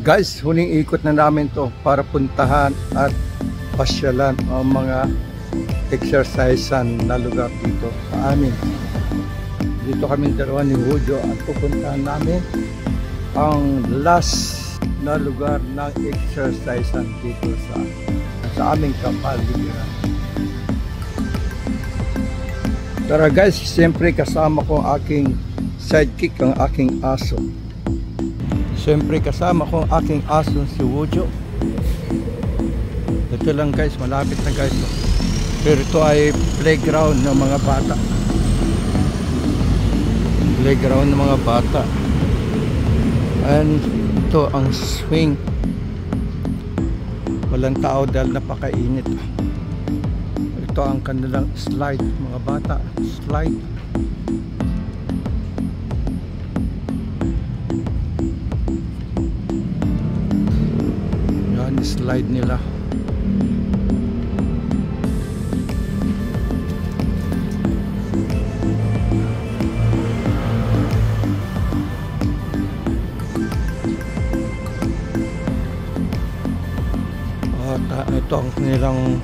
Guys, huling ikot na namin to para puntahan at pasyalan ang mga exercisean na lugar dito sa amin. Dito kami dalawa ni Wojo at pupuntahan namin ang last na lugar ng exercisean dito sa aming kapaligiran. Tara guys, siyempre kasama ko ang aking sidekick, ang aking aso. Siyempre kasama ko ang aking aso si Wojo. Ito lang guys, malapit na guys. Pero ito ay playground ng mga bata. Playground ng mga bata. And ito ang swing. Walang tao dahil napakainit. Ito ang kanilang slide, mga bata. Slide. Yan, slide nila. Ito ang kanilang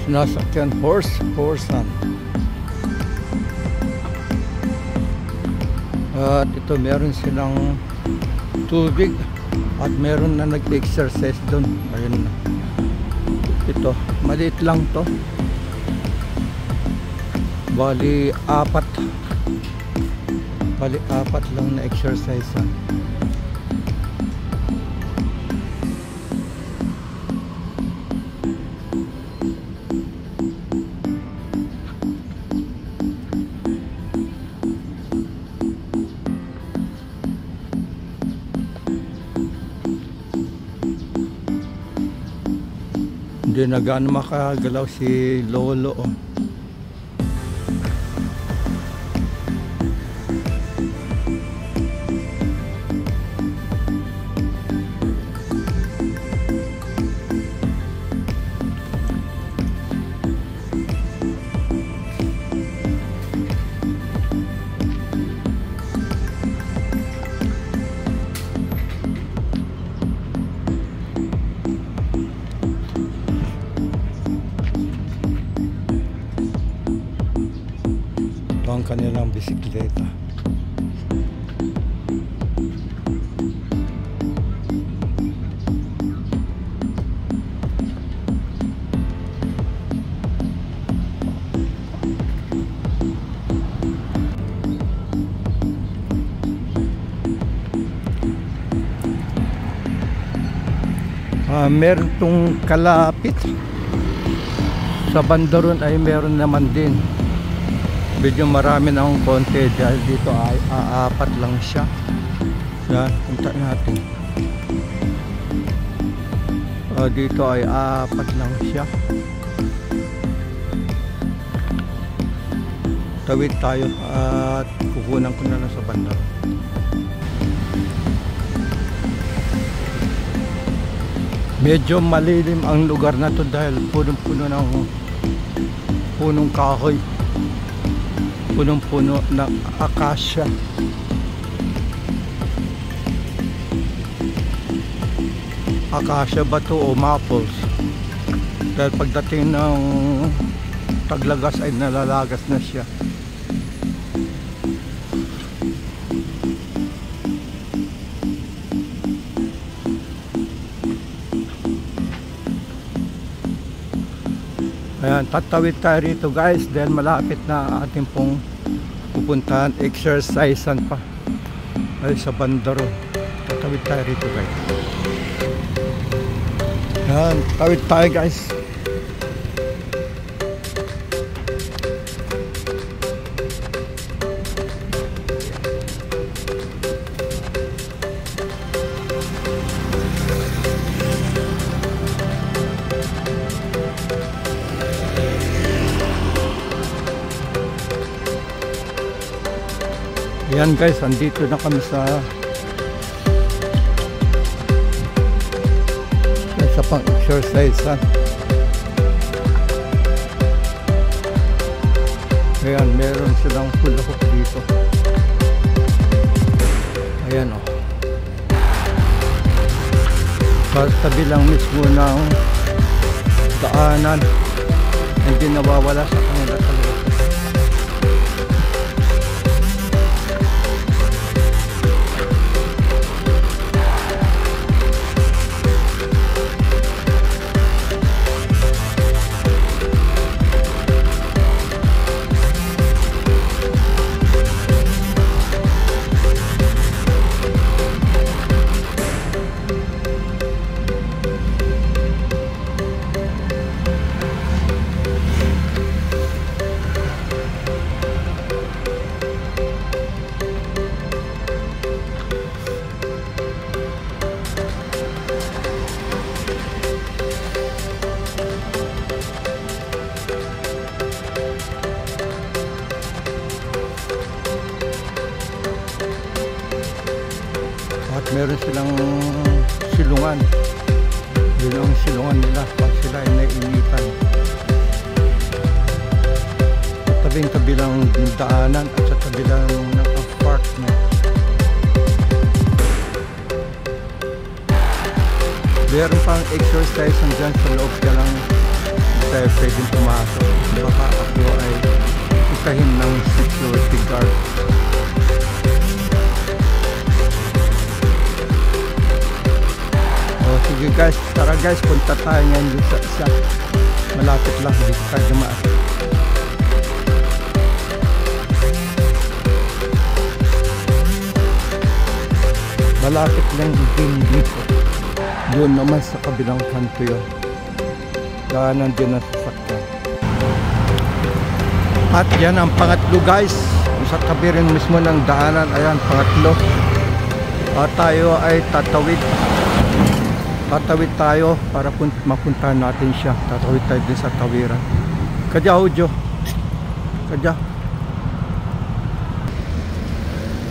sinasakyan, horseman. At ito meron silang tubig at meron na nag-exercise doon. Ayun na. Ito, maliit lang to. Bali apat lang na exercise. Hindi na gaano makagalaw si Lolo. Ang kanilang bisikleta. Meron tong kalapit sa bandaron ay meron naman din. Medyo marami na akong konti dahil dito ay aapat lang siya. Yan, punta natin. Dito ay apat lang siya. Tawid tayo at kukunan ko na lang sa bandar. Medyo malilim ang lugar na to dahil punong-puno ng punong kahoy. Punong-puno ng akasya. Akasya ba ito o maples? Dahil pagdating ng taglagas ay nalalagas na siya. Ayan, tatawid tayo rito guys dahil malapit na ating pong pupuntahan, exercisean pa ay sa bandaro. Tatawid tayo rito guys. Ayan, tawid tayo guys. Ayan guys, andito na kami sa pang-exercise. Ayan, meron silang hula hoop dito. Ayan o. Sa tabi lang mismo ng daanan, hindi nawawala sa kanila talaga. At meron silang silungan. Yun ang silungan nila pag sila ay naiinitan. Sa tabing-tabi lang ng daanan at sa tabi lang ng apartment. Meron pang exercise hanggang sa loob ka lang tayo pwedeng pumasok. Baka ako ay itahin ng security guard. Sige guys, tara guys, punta tayo ngayon sa isa. Malapit lang, dito tayo dumaan. Malapit lang din dito. Doon naman sa kabilang kanto yun. Daanan din ang sasakyan. At yan ang pangatlo guys. Sa tabi rin mismo ng daanan, ayan, pangatlo. At tayo ay tatawid tayo para mapuntahan natin siya. Tatawid tayo din sa tawiran. Kadya Ujo, kadya.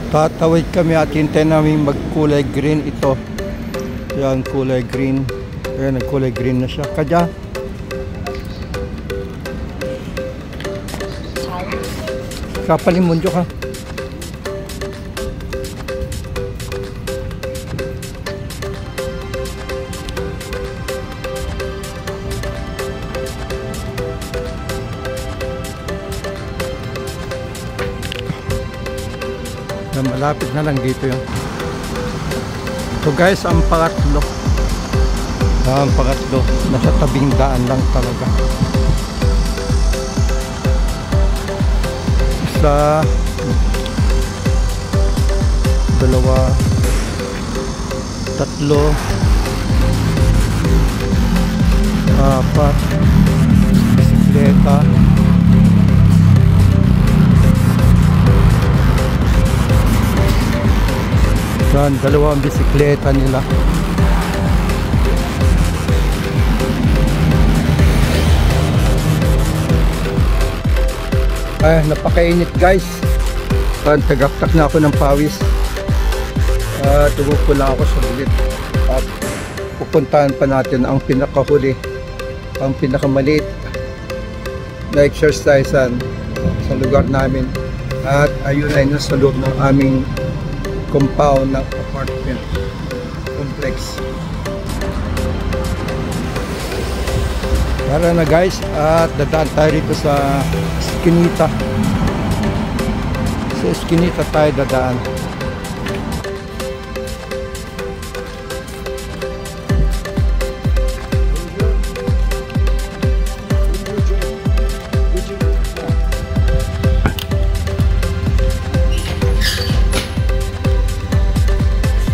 Tatawid kami at hintay namin magkulay green ito. Yan, kulay green. Ayan, nagkulay green na siya. Kadya. Kapalimunjo ka. Malapit na lang dito yun. So guys, ang pangatlo. Ang pangatlo. Nasa tabing daan lang talaga. Isa, dalawa, tatlo, apat, bisikleta, yan, dalawang bisikleta nila. Ay, napakainit guys. Tagaktak na ako ng pawis. Tumupo lang ako sa bulit. At pupuntahan pa natin ang pinakahuli, ang pinakamaliit na exercisean sa lugar namin. At ayun ay nasa loob ng aming compound ng apartment complex. Tara na guys, at dadaan tayo rito sa Eskinita. Sa Eskinita tayo dadaan.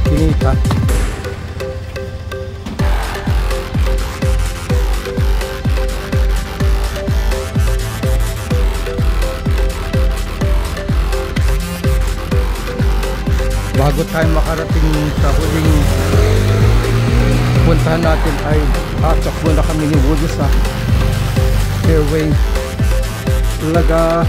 Eskinita. Bago tayo makarating sa huling puntahan natin ay pasok muna kami ni Woody sa fairway. Talaga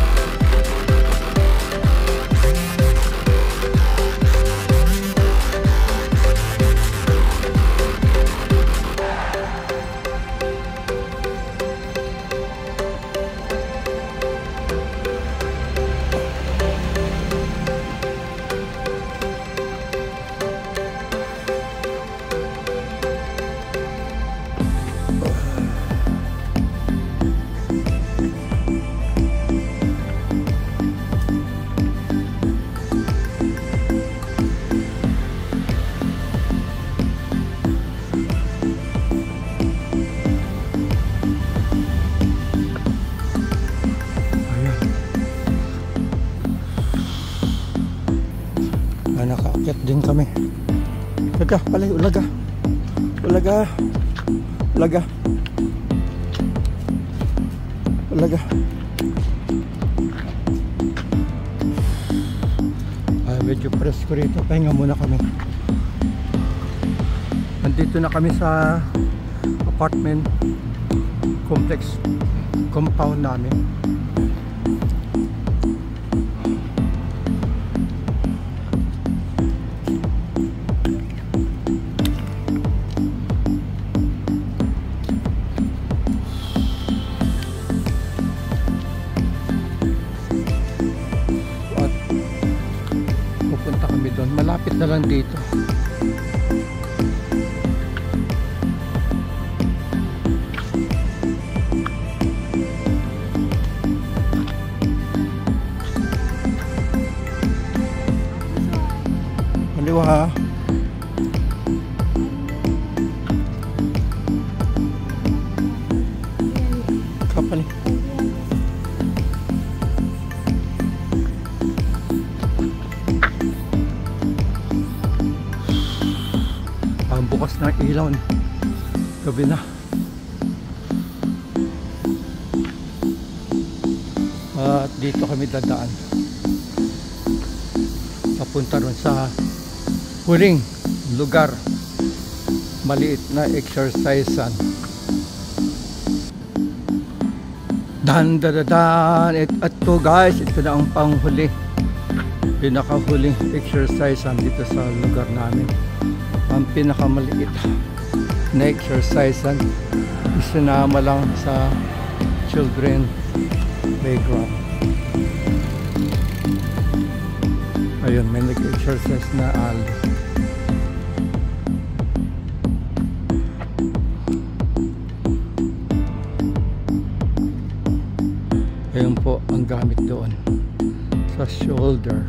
Nakaakyat din kami. Ulaga pala, ulaga. Ulaga. Ulaga. Ulaga. Medyo presko rito. Pahinga muna kami. Nandito na kami sa apartment complex compound namin. Malapit na lang dito. Kaliwa. Kapal. Bukas na ilaw, gabi na. At dito kami dadaan papunta ron sa huling lugar, maliit na exercisean. At to guys, ito na ang panghuli, pinakahuling exercisean dito sa lugar namin. Ang pinakamaliit na exercisean, isinama lang sa children playground. Ayun, may nag-exercise na Aldo. Ayun po ang gamit doon sa shoulder.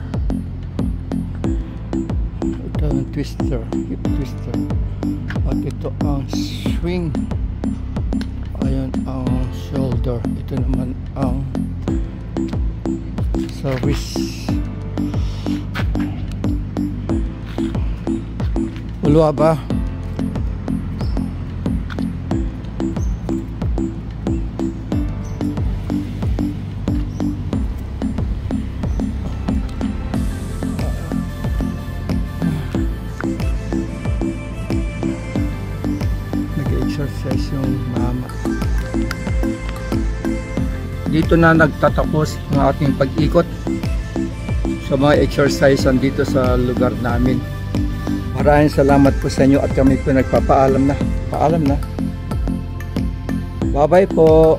Ang twister, hip twister, at ito ang swing. Ayun ang shoulder, ito naman ang sa wrist. Ulwa ba? Exercise yung mama. Dito na nagtatapos ang ating pag-ikot sa mga exercise dito sa lugar namin. Maraming salamat po sa inyo at kami po nagpapaalam na. Paalam na. Bye bye po.